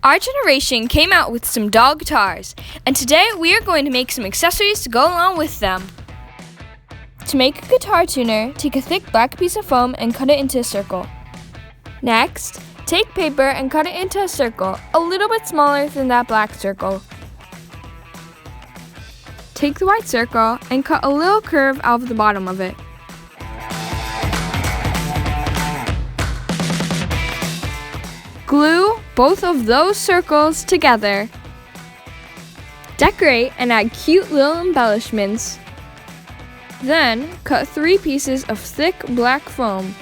Our generation came out with some doll guitars, and today we are going to make some accessories to go along with them. To make a guitar tuner, take a thick black piece of foam and cut it into a circle. Next, take paper and cut it into a circle, a little bit smaller than that black circle. Take the white circle and cut a little curve out of the bottom of it. Glue both of those circles together. Decorate and add cute little embellishments. Then, cut 3 pieces of thick black foam.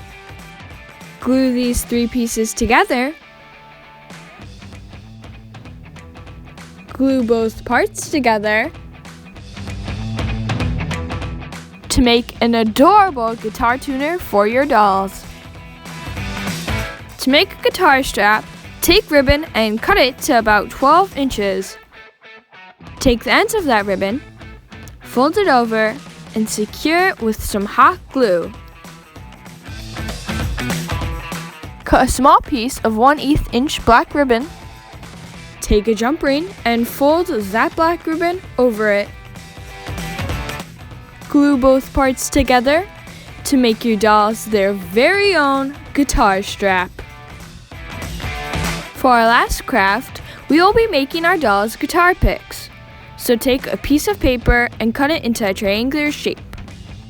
Glue these 3 pieces together. Glue both parts together to make an adorable guitar tuner for your dolls. To make a guitar strap, take ribbon and cut it to about 12 inches. Take the ends of that ribbon, fold it over, and secure it with some hot glue. Cut a small piece of 1/8 inch black ribbon. Take a jump ring and fold that black ribbon over it. Glue both parts together to make your dolls their very own guitar strap. For our last craft, we will be making our dolls guitar picks. So take a piece of paper and cut it into a triangular shape.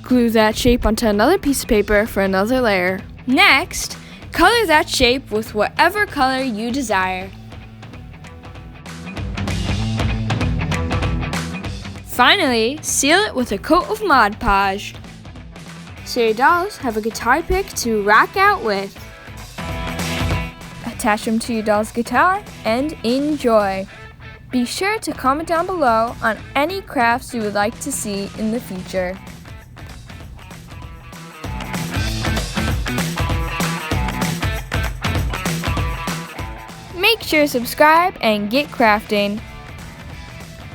Glue that shape onto another piece of paper for another layer. Next, color that shape with whatever color you desire. Finally, seal it with a coat of Mod Podge. So your dolls have a guitar pick to rock out with. Attach them to your doll's guitar and enjoy. Be sure to comment down below on any crafts you would like to see in the future. Make sure to subscribe and get crafting.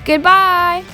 Goodbye!